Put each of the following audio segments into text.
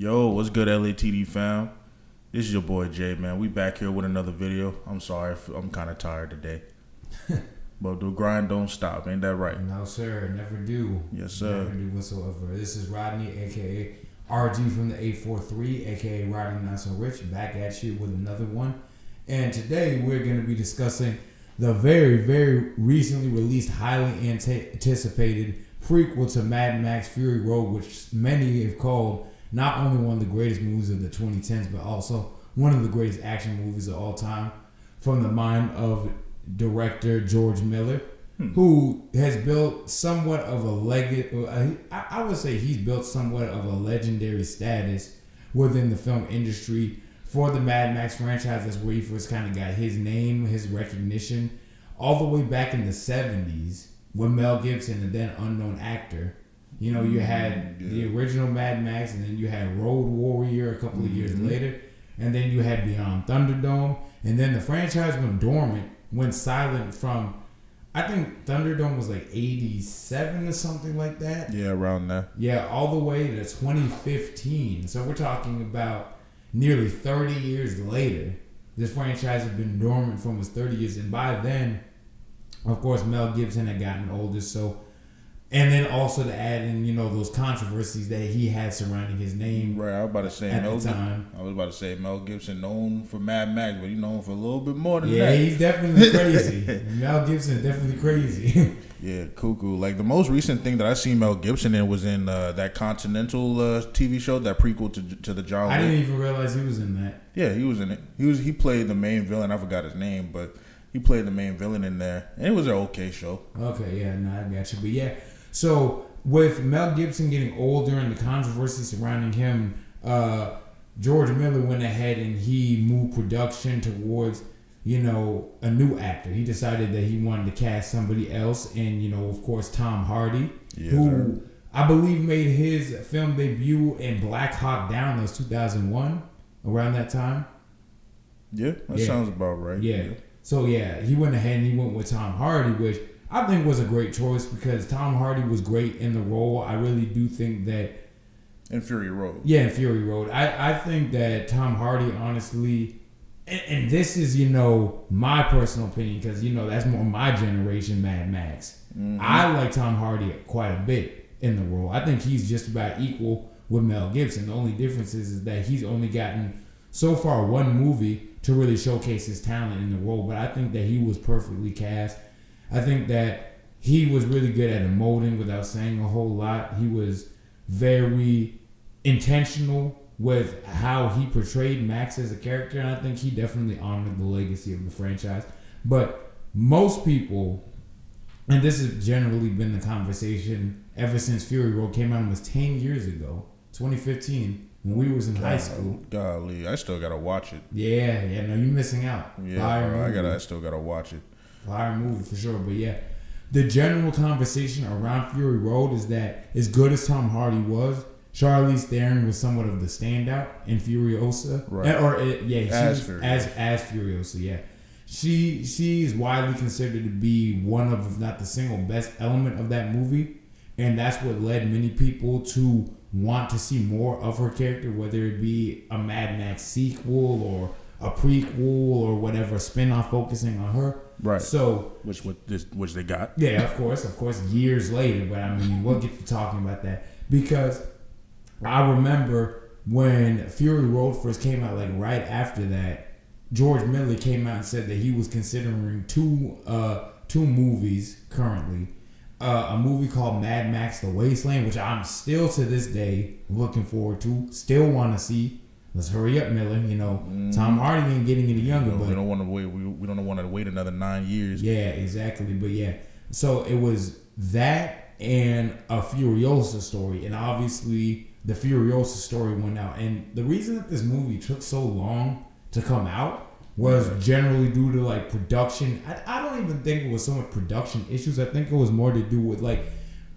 Yo, what's good, LATD fam? This is your boy Jay, man. We back here with another video. I'm sorry, I'm kind of tired today. But the grind don't stop, ain't that right? No, sir. Never do. Yes, sir. Never do whatsoever. This is Rodney, a.k.a. RG from the 843, a.k.a. Rodney Not So Rich, back at you with another one. And today we're going to be discussing the very, very recently released, highly anticipated prequel to Mad Max Fury Road, which many have called not only one of the greatest movies of the 2010s, but also one of the greatest action movies of all time, from the mind of director George Miller, who has built somewhat of a I would say he's built somewhat of a legendary status within the film industry for the Mad Max franchise. That's where he first kind of got his name, his recognition, all the way back in the 70s with Mel Gibson, the then unknown actor. You know, you had the original Mad Max, and then you had Road Warrior a couple of years later, and then you had Beyond Thunderdome, and then the franchise went dormant, went silent from, I think Thunderdome was like 87 or something like that. Yeah, around there. Yeah, all the way to 2015. So we're talking about nearly 30 years later. This franchise has been dormant for almost 30 years, and by then, of course, Mel Gibson had gotten older, so... And then also to add in, you know, those controversies that he had surrounding his name. Right, I was about to say Mel Gibson known for Mad Max, but he's known for a little bit more than that. Yeah, he's definitely crazy. Mel Gibson is definitely crazy. Yeah, cuckoo. Like the most recent thing that I seen Mel Gibson in was in that Continental TV show, that prequel to the John Wick. I didn't even realize he was in that. Yeah, he was in it. He played the main villain. I forgot his name, but he played the main villain in there, and it was an okay show. Okay, yeah, no, I got you. But yeah. So, with Mel Gibson getting older and the controversy surrounding him, George Miller went ahead and he moved production towards, you know, a new actor. He decided that he wanted to cast somebody else, and, you know, of course, Tom Hardy, who I believe made his film debut in Black Hawk Down. That was 2001, around that time. Yeah, that sounds about right. Yeah. So, yeah, he went ahead and he went with Tom Hardy, which I think was a great choice because Tom Hardy was great in the role. I really do think that... In Fury Road. Yeah, in Fury Road. I think that Tom Hardy, honestly... And this is, you know, my personal opinion because, you know, that's more my generation Mad Max. Mm-hmm. I like Tom Hardy quite a bit in the role. I think he's just about equal with Mel Gibson. The only difference is that he's only gotten, so far, one movie to really showcase his talent in the role. But I think that he was perfectly cast. I think that he was really good at emoting without saying a whole lot. He was very intentional with how he portrayed Max as a character, and I think he definitely honored the legacy of the franchise. But most people, and this has generally been the conversation ever since Fury Road came out almost 10 years ago, 2015, when we was in high school. Golly, I still gotta watch it. Yeah, no, you're missing out. Yeah, bro, I still gotta watch it. Fire movie for sure, but yeah, the general conversation around Fury Road is that as good as Tom Hardy was, Charlize Theron was somewhat of the standout in Furiosa, right? As Furiosa, yeah. She is widely considered to be one of, if not the single best element of that movie, and that's what led many people to want to see more of her character, whether it be a Mad Max sequel or a prequel or whatever spin-off focusing on her. Right. So which they got. Yeah, of course, years later. But I mean, we'll get to talking about that because I remember when Fury Road first came out, like right after that, George Miller came out and said that he was considering two movies currently. A movie called Mad Max: The Wasteland, which I'm still to this day looking forward to. Still want to see. Let's hurry up, Miller. You know, Tom Hardy ain't getting any younger, but we don't want to wait. We don't want to wait another 9 years. Yeah, exactly. But yeah, so it was that and a Furiosa story, and obviously the Furiosa story went out. And the reason that this movie took so long to come out was generally due to like production. I don't even think it was so much production issues. I think it was more to do with like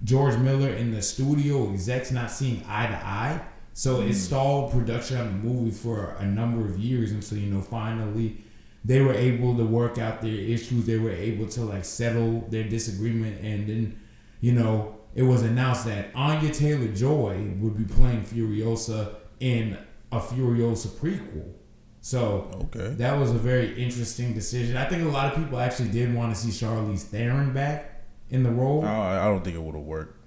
George Miller and the studio execs not seeing eye to eye. So it stalled production on the movie for a number of years, and so, you know, finally they were able to work out their issues. They were able to like settle their disagreement, and then, you know, it was announced that Anya Taylor-Joy would be playing Furiosa in a Furiosa prequel. So that was a very interesting decision. I think a lot of people actually did want to see Charlize Theron back in the role. I don't think it would have worked.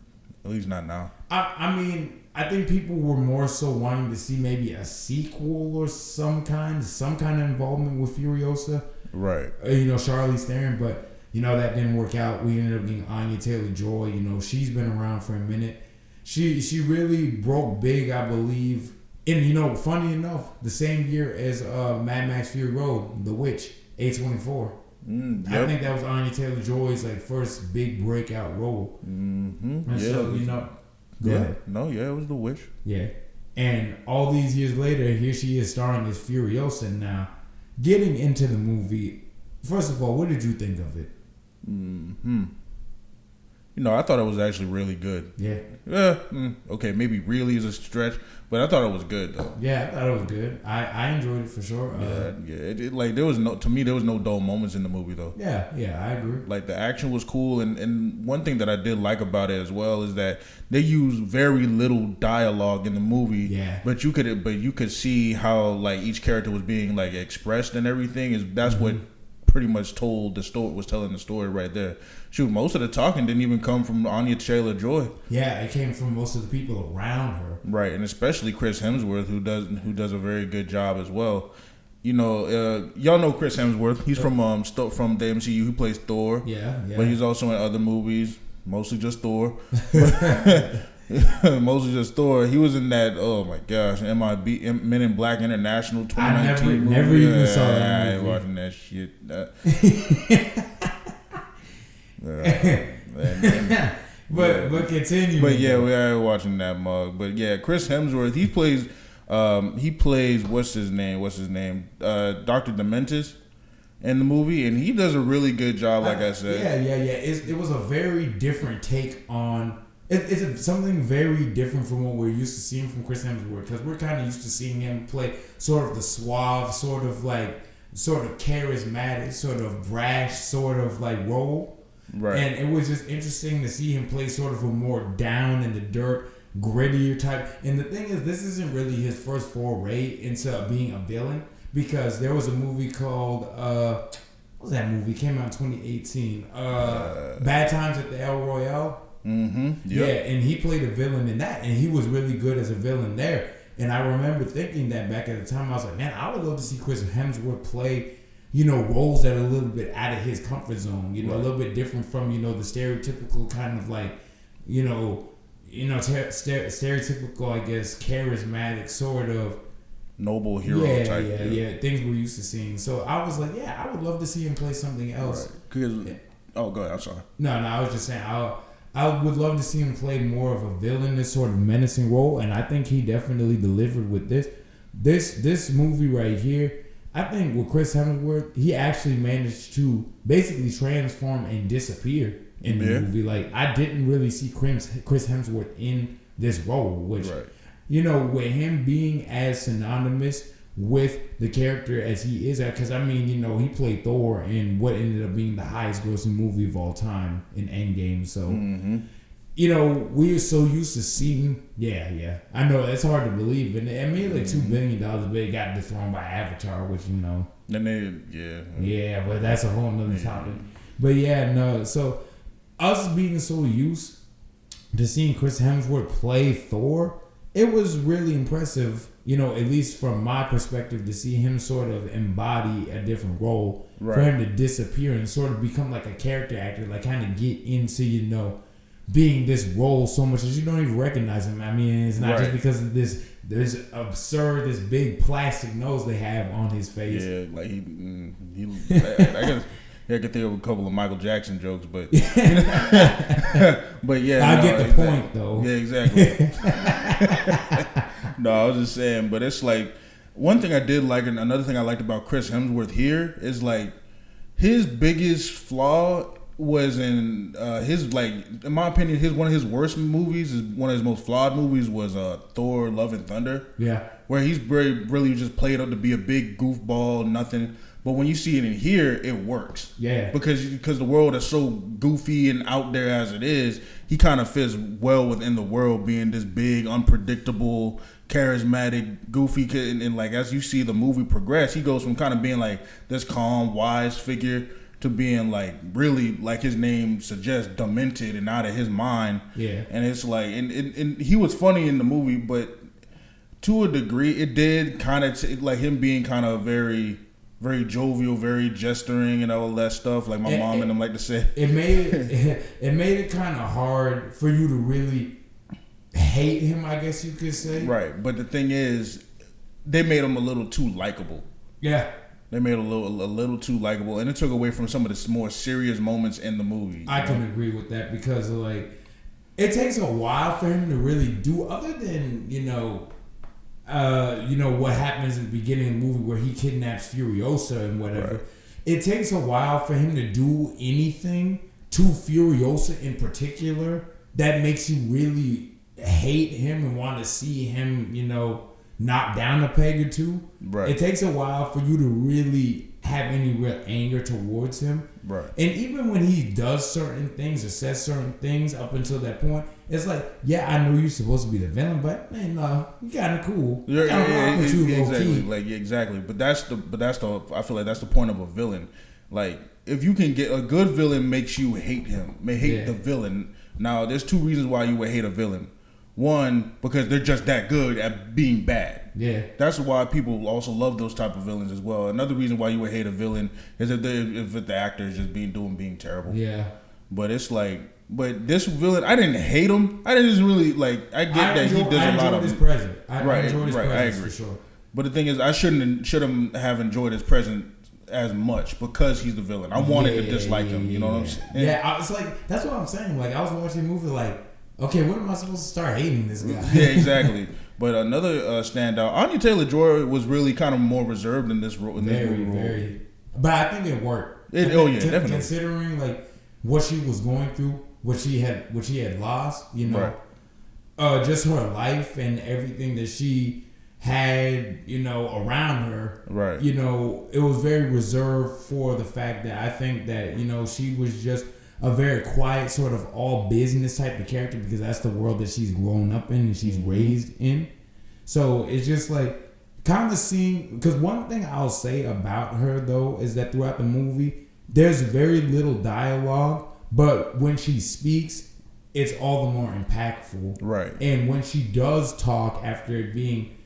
At least not now. I mean, I think people were more so wanting to see maybe a sequel or some kind of involvement with Furiosa. Right. Charlize Theron, but that didn't work out. We ended up getting Anya Taylor-Joy. She's been around for a minute. She really broke big, I believe. And funny enough, the same year as Mad Max Fury Road, The Witch, A24. Yep. I think that was Anya Taylor-Joy's first big breakout role. Mm-hmm. And so go ahead. No, it was The Witch. Yeah, and all these years later, here she is starring as Furiosa now. Getting into the movie, first of all, what did you think of it? I thought it was actually really good. Yeah. Okay, maybe really is a stretch, but I thought it was good though. Yeah, I thought it was good. I enjoyed it for sure. There was no dull moments in the movie though. Yeah, I agree. Like the action was cool, and one thing that I did like about it as well is that they used very little dialogue in the movie. Yeah. But you could see how each character was being expressed and everything. That's what pretty much told the story, was telling the story right there. Shoot, most of the talking didn't even come from Anya Taylor-Joy. Yeah, it came from most of the people around her. Right, and especially Chris Hemsworth, who does a very good job as well. Y'all know Chris Hemsworth. He's from the MCU. He plays Thor. Yeah. But he's also in other movies, mostly just Thor. Mostly just Thor. He was in that, oh my gosh, Men in Black International 2019. I never even saw that movie. I ain't watching that shit. But continue. But yeah, we are watching that mug. But yeah, Chris Hemsworth, he plays what's his name? Dr. Dementis in the movie, and he does a really good job, like I said. Yeah. It was a very different take on. It's something very different from what we're used to seeing from Chris Hemsworth, because we're kind of used to seeing him play sort of the suave, sort of charismatic, sort of brash, sort of role. Right. And it was just interesting to see him play sort of a more down in the dirt, grittier type. And the thing is, this isn't really his first foray into being a villain, because there was a movie called what was that movie? It came out in 2018. Bad Times at the El Royale. Mm-hmm. Yep. Yeah, and he played a villain in that, and he was really good as a villain there. And I remember thinking that back at the time, I was like, man, I would love to see Chris Hemsworth play, roles that are a little bit out of his comfort zone, a little bit different from, the stereotypical kind of stereotypical, I guess, charismatic sort of noble hero type. Yeah, things we're used to seeing. So I was like, yeah, I would love to see him play something else. Right. Oh, go ahead. I'm sorry. No, I was just saying, I would love to see him play more of a villainous sort of menacing role, and I think he definitely delivered with this. This movie right here, I think with Chris Hemsworth, he actually managed to basically transform and disappear in the movie. I didn't really see Chris Hemsworth in this role, which, with him being as synonymous with the character as he is, because he played Thor in what ended up being the highest grossing movie of all time in Endgame. So we're so used to seeing I know it's hard to believe, and it made $2 billion, but it got dethroned by Avatar, which and they but that's a whole nother topic. But so us being so used to seeing Chris Hemsworth play Thor, it was really impressive, at least from my perspective, to see him sort of embody a different role, for him to disappear and sort of become like a character actor, kind of get into, being this role so much that you don't even recognize him. It's not just because of this big plastic nose they have on his face. Yeah, I could think of a couple of Michael Jackson jokes, but but yeah, I get the point though. Yeah, exactly. No, I was just saying, but it's one thing I did like, and another thing I liked about Chris Hemsworth here is his biggest flaw was in in my opinion, one of his worst movies, is one of his most flawed movies was Thor: Love and Thunder. Yeah, where he's really just played up to be a big goofball, nothing. But when you see it in here, it works. Yeah. Because the world is so goofy and out there as it is, he kind of fits well within the world, being this big, unpredictable, charismatic, goofy kid. And like as you see the movie progress, he goes from kind of being like this calm, wise figure to being like really, like his name suggests, demented and out of his mind. Yeah. And it's like, and he was funny in the movie, but to a degree, it did kind of like him being kind of very, very jovial, very gesturing and all that stuff. Like my mom and them like to say. It made it kind of hard for you to really hate him, I guess you could say. Right, but the thing is, they made him a little too likable. Yeah. They made it a little too likable, and it took away from some of the more serious moments in the movie. I can agree with that because like it takes a while for him to really do, other than what happens at the beginning of the movie where he kidnaps Furiosa and whatever. Right. It takes a while for him to do anything to Furiosa in particular that makes you really hate him and want to see him, knocked down a peg or two. Right. It takes a while for you to really have any real anger towards him. Right. And even when he does certain things or says certain things up until that point, it's like, yeah, I know you're supposed to be the villain, but man, no, you kind of cool. Exactly. Exactly. But that's the. I feel like that's the point of a villain. Like if you can get a good villain, makes you hate him, the villain. Now, there's two reasons why you would hate a villain. One, because they're just that good at being bad. Yeah. That's why people also love those type of villains as well. Another reason why you would hate a villain is if the actor is just being terrible. Yeah. But it's like, but this villain, I didn't hate him. I didn't just really like. I get that he does a lot of. I enjoyed his presence. I agree. For sure. But the thing is, I shouldn't have enjoyed his presence as much because he's the villain. I wanted to dislike him. You know what I'm saying? Yeah, it's like that's what I'm saying. Like I was watching the movie, like, okay, when am I supposed to start hating this guy? Yeah, exactly. But another standout, Anya Taylor-Joy was really kind of more reserved in this role. Very. But I think it worked. Definitely. Considering like what she was going through, what she had lost, just her life and everything that she had, around her. Right. It was very reserved for the fact that I think that, she was just a very quiet sort of all business type of character because that's the world that she's grown up in and she's raised in. So it's just like kind of seeing, because one thing I'll say about her though is that throughout the movie there's very little dialogue, but when she speaks it's all the more impactful. Right. And when she does talk after it being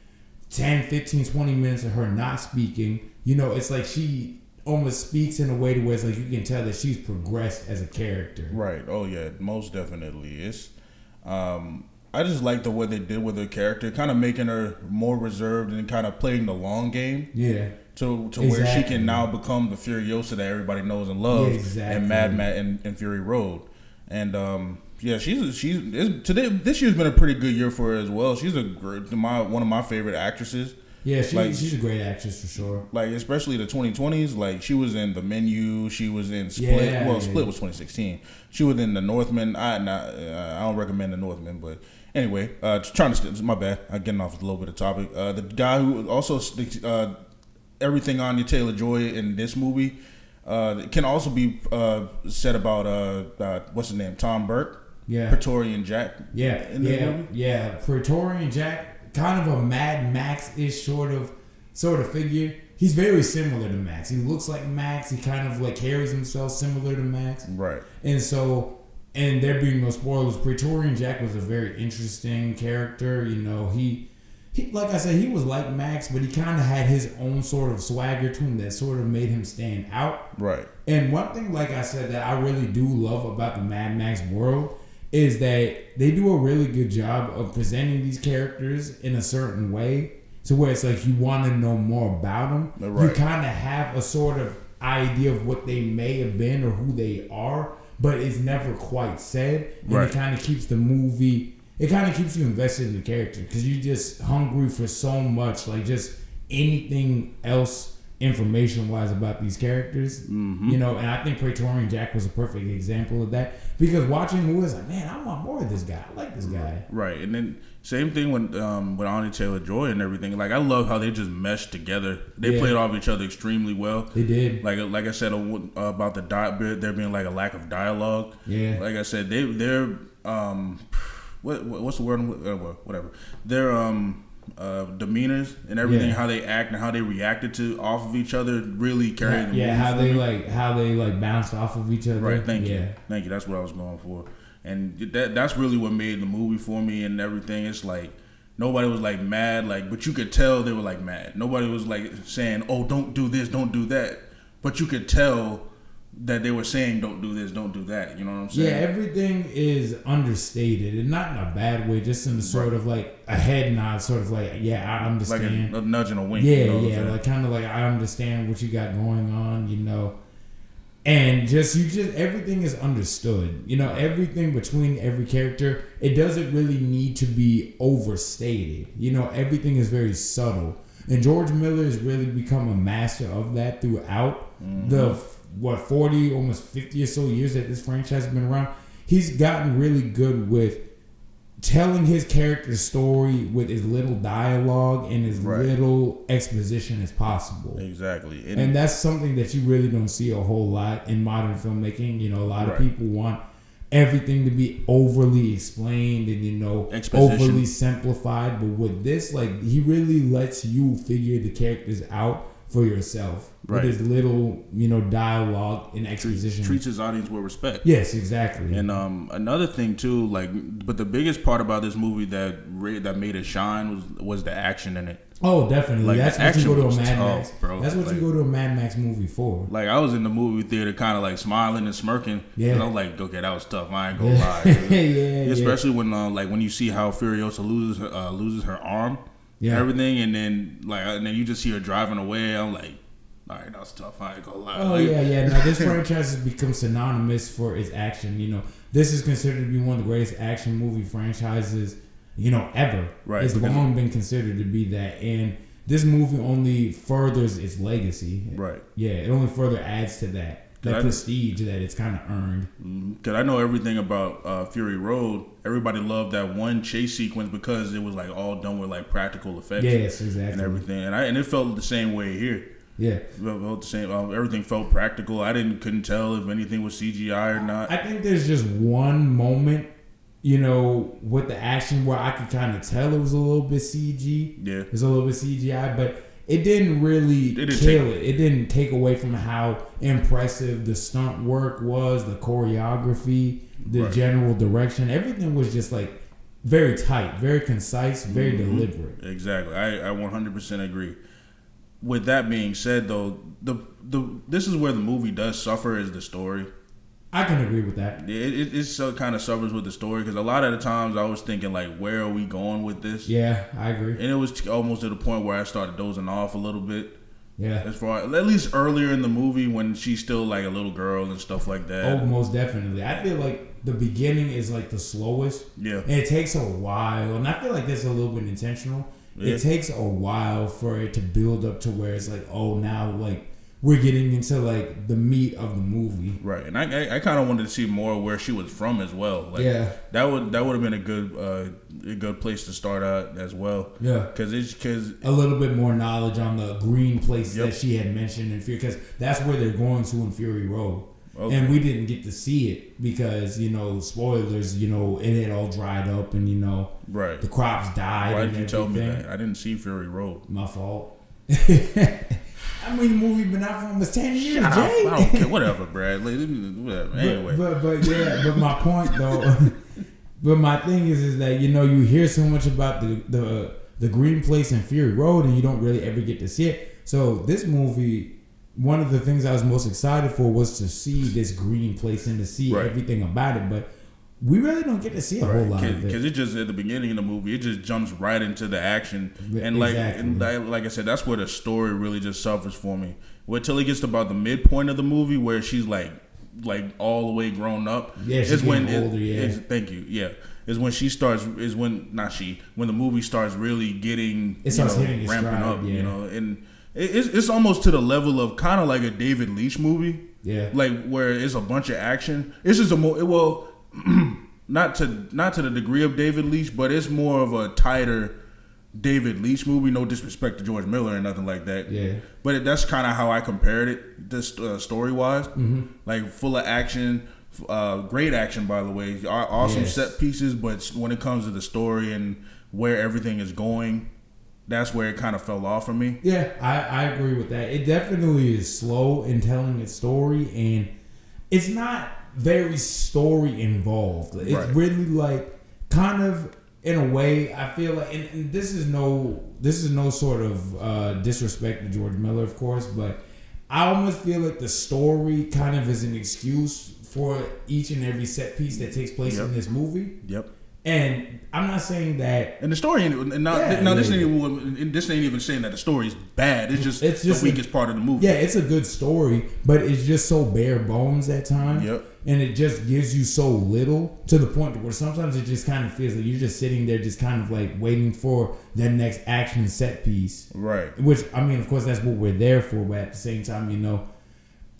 10, 15, 20 minutes of her not speaking, it's like she almost speaks in a way to where it's like you can tell that she's progressed as a character. Right. Oh yeah, most definitely. It's I just like the way they did with her character, kind of making her more reserved and kind of playing the long game. Yeah. To where she can now become the Furiosa that everybody knows and loves, and Mad Max and Fury Road. And today this year's been a pretty good year for her as well. She's one of my favorite actresses. Yeah, she's a great actress for sure. Like especially the 2020s, like she was in The Menu, she was in Split. Split was 2016. She was in The Northman. I don't recommend The Northman, but anyway, my bad. I'm getting off a little bit of topic. The guy who also everything Anya Taylor-Joy in this movie can also be said about what's his name, Tom Burke. Yeah, Praetorian Jack. Yeah, Praetorian Jack. Kind of a Mad Max-ish sort of figure. He's very similar to Max. He looks like Max. He kind of like carries himself similar to Max. Right. And so, and there being no spoilers, Praetorian Jack was a very interesting character. He like I said, he was like Max, but he kind of had his own sort of swagger to him that sort of made him stand out. Right. And one thing, like I said, that I really do love about the Mad Max world is that they do a really good job of presenting these characters in a certain way to where it's like you want to know more about them. Right. You kind of have a sort of idea of what they may have been or who they are, but it's never quite said. And It kind of keeps the movie, it kind of keeps you invested in the character because you're just hungry for so much, like just anything else information wise about these characters. You know, and I think Praetorian Jack was a perfect example of that, because watching the movie, I was like, man, I want more of this guy. I like this guy. Right, and then same thing with Anya Taylor-Joy and everything. Like, I love how they just meshed together. They played off each other extremely well. They did. Like I said about there being like a lack of dialogue. Yeah. Like I said, they're what's the word? Whatever. Their demeanors and everything, how they act and how they reacted to off of each other, really carried the movie. Yeah, how they bounced off of each other. Right. Thank you. That's what I was going for. And that's really what made the movie for me and everything. It's like nobody was like mad, like, but you could tell they were like mad. Nobody was like saying, "Oh, don't do this, don't do that," but you could tell that they were saying, "Don't do this, don't do that." You know what I'm saying? Yeah, everything is understated, and not in a bad way, just in the sort of like a head nod, sort of like, yeah, I understand, like a nudge and a wink. Yeah, you know like kind of like, I understand what you got going on, you know. And just everything is understood. You know, everything between every character, it doesn't really need to be overstated. You know, everything is very subtle. And George Miller has really become a master of that throughout the 40, almost 50 or so years that this franchise has been around. He's gotten really good with telling his character story with as little dialogue and as little exposition as possible. Exactly. And that's something that you really don't see a whole lot in modern filmmaking. You know, a lot of people want everything to be overly explained and, you know, overly simplified. But with this, like, he really lets you figure the characters out for yourself. With his little, you know, dialogue and exposition. Treats his audience with respect. Yes, exactly. And another thing too, like, but the biggest part about this movie that made it shine was the action in it. Oh, definitely. Like, that's what you go to a Mad tough, Max. bro. That's what you go to a Mad Max movie for. Like, I was in the movie theater, kind of like smiling and smirking. Yeah. And I'm like, okay, that was tough. I ain't gonna lie. Especially when you see how Furiosa loses her arm. And everything, and then you just see her driving away. I'm like, all right, that's tough. I ain't gonna lie. Oh, yeah. Now, this franchise has become synonymous for its action. You know, this is considered to be one of the greatest action movie franchises, you know, ever. Right. It's long been considered to be that, and this movie only furthers its legacy. Right. Yeah, it only further adds to that prestige that it's kind of earned. Because I know everything about Fury Road. Everybody loved that one chase sequence because it was like all done with like practical effects. Yes, exactly. And everything, and it felt the same way here. Yeah, it felt the same. Everything felt practical. I couldn't tell if anything was CGI or not. I think there's just one moment, you know, with the action where I could kind of tell it was a little bit CG. Yeah, it was a little bit CGI, but it didn't really kill it. It didn't take away from how impressive the stunt work was, the choreography, the general direction. Everything was just like very tight, very concise, very deliberate. Exactly. I 100% agree. With that being said, though, this is where the movie does suffer, is the story. I can agree with that. Yeah, it so kind of suffers with the story, because a lot of the times I was thinking, like, where are we going with this? Yeah, I agree. And it was almost to the point where I started dozing off a little bit. Yeah. As far at least earlier in the movie when she's still like a little girl and stuff like that. Oh, most definitely. I feel like the beginning is like the slowest. Yeah. And it takes a while, and I feel like that's a little bit intentional. Yeah. It takes a while for it to build up to where it's like, oh, now like we're getting into like the meat of the movie. Right. And I kind of wanted to see more where she was from as well. Like, yeah. That would have been a good place to start out as well. Yeah. Because a little bit more knowledge on the green places that she had mentioned in Fury, because that's where they're going to in Fury Road. Okay. And we didn't get to see it because, you know, spoilers, you know, it had all dried up and, you know, the crops died. Why did you tell me that? I didn't see Fury Road. My fault. I mean, the movie been out for almost 10 years, Jay. I don't care. Whatever, Brad. Whatever. Anyway. But my point, though, but my thing is that, you know, you hear so much about the green place in Fury Road and you don't really ever get to see it. So this movie, one of the things I was most excited for was to see this green place and to see everything about it. But we really don't get to see a whole lot of it. Because it just, at the beginning of the movie, it just jumps right into the action. And like I said, that's where the story really just suffers for me. Until it gets to about the midpoint of the movie where she's like all the way grown up. Yeah, she's getting older, thank you. Yeah. Is when when the movie starts really getting, ramping up, you know, and it's almost to the level of kind of like a David Leitch movie. Yeah. Like where it's a bunch of action. It's just a more well, not to the degree of David Leitch, but it's more of a tighter David Leitch movie. No disrespect to George Miller and nothing like that. Yeah. But that's kind of how I compared it, this story wise. Mm-hmm. Like full of action, great action by the way, awesome set pieces. But when it comes to the story and where everything is going, that's where it kind of fell off for me. Yeah, I agree with that. It definitely is slow in telling its story, and it's not very story involved. It's really like kind of in a way. I feel like, and this is no sort of disrespect to George Miller, of course, but I almost feel like the story kind of is an excuse for each and every set piece that takes place in this movie. Yep. And I'm not saying that. And the story, this ain't even saying that the story is bad. It's just the weakest part of the movie. Yeah, it's a good story, but it's just so bare bones at times. Yep. And it just gives you so little to the point where sometimes it just kind of feels like you're just sitting there just kind of like waiting for the next action set piece. Right. Which, I mean, of course, that's what we're there for. But at the same time,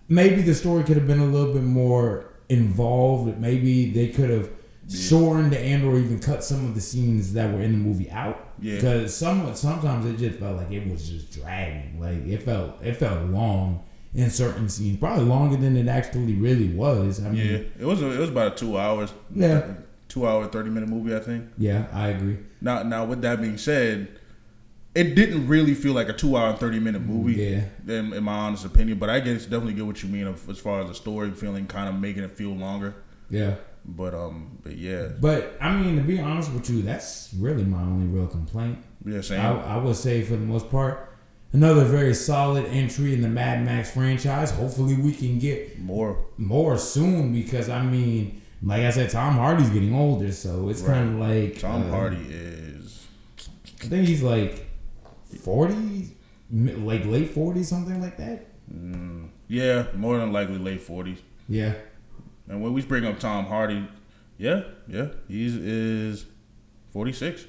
maybe the story could have been a little bit more involved. Maybe they could have shortened or even cut some of the scenes that were in the movie out. Yeah. Because sometimes it just felt like it was just dragging. Like it felt long in certain scenes, probably longer than it actually really was. I mean, it was about 2 hours. Yeah. 2 hour 30-minute movie, I think. Yeah, I agree. Now with that being said, it didn't really feel like a 2 hour and 30-minute movie. Yeah. In my honest opinion, but I guess definitely get what you mean as far as the story feeling, kind of making it feel longer. Yeah. But yeah. But I mean, to be honest with you, that's really my only real complaint. Yeah, same. I would say for the most part, another very solid entry in the Mad Max franchise. Hopefully, we can get more soon because I mean, like I said, Tom Hardy's getting older, so it's kind of like Tom Hardy is. I think he's like 40, like late 40s, something like that. Yeah, more than likely late 40s. Yeah. And when we bring up Tom Hardy, yeah, he is 46.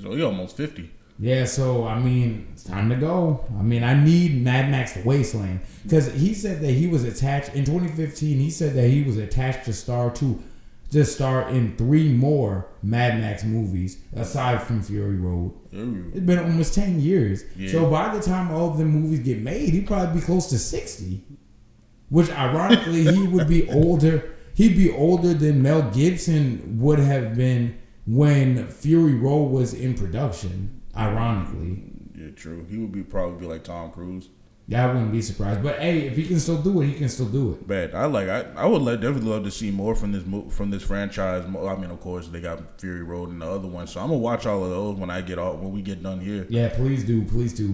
So he's almost 50. Yeah, so, I mean, it's time to go. I mean, I need Mad Max Wasteland. Because he said that he was attached, in 2015, he said that he was attached to star in 3 more Mad Max movies, aside from Fury Road. Ooh. It's been almost 10 years. Yeah. So by the time all of the movies get made, he'd probably be close to 60. Which, ironically, he would be older. He'd be older than Mel Gibson would have been when Fury Road was in production. Ironically. Yeah, true. He would probably be like Tom Cruise. Yeah, I wouldn't be surprised. But hey, if he can still do it, he can still do it. Bad. I would definitely love to see more from this franchise. I mean, of course, they got Fury Road and the other one, so I'm gonna watch all of those when we get done here. Yeah, please do.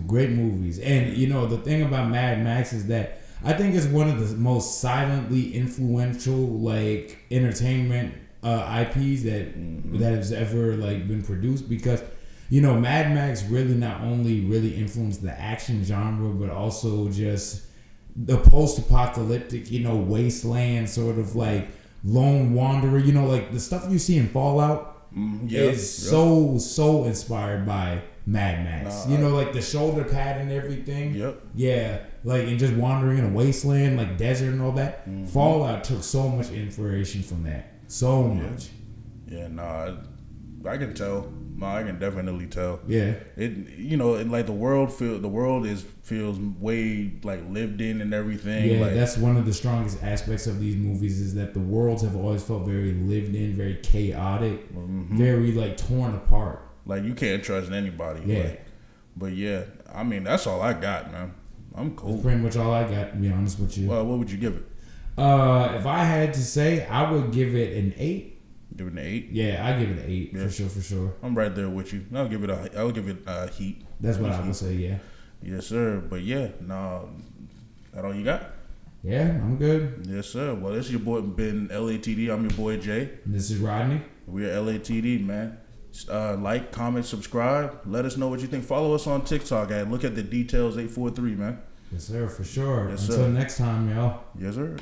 Great movies. And the thing about Mad Max is that I think it's one of the most silently influential like entertainment IPs that has ever like been produced because Mad Max really not only really influenced the action genre but also just the post-apocalyptic wasteland sort of like lone wanderer like the stuff you see in Fallout is so inspired by Mad Max. Like the shoulder pad and everything. Yep. Yeah. Like, and just wandering in a wasteland, like desert and all that. Mm-hmm. Fallout took so much inspiration from that. So much. Yeah, I can tell. I can definitely tell. Yeah. It like the world feels way like lived in and everything. Yeah, like, that's one of the strongest aspects of these movies is that the worlds have always felt very lived in, very chaotic, very like torn apart. Like you can't trust anybody. Yeah. But yeah, I mean that's all I got, man. I'm cool. That's pretty much all I got, to be honest with you. Well, what would you give it? If I had to say, I would give it an 8. Give it an 8? Yeah, I give it an 8 for sure. I'm right there with you. I'll give it a heat. That's what I would say. Yeah. Yes, sir. But yeah, that all you got? Yeah, I'm good. Yes, sir. Well, this is your boy Ben LATD. I'm your boy Jay. And this is Rodney. We're LATD, man. Like, comment, subscribe. Let us know what you think. Follow us on TikTok at Look at the Details 843, man. Yes, sir, for sure. Yes, Until next time, y'all. Yes, sir.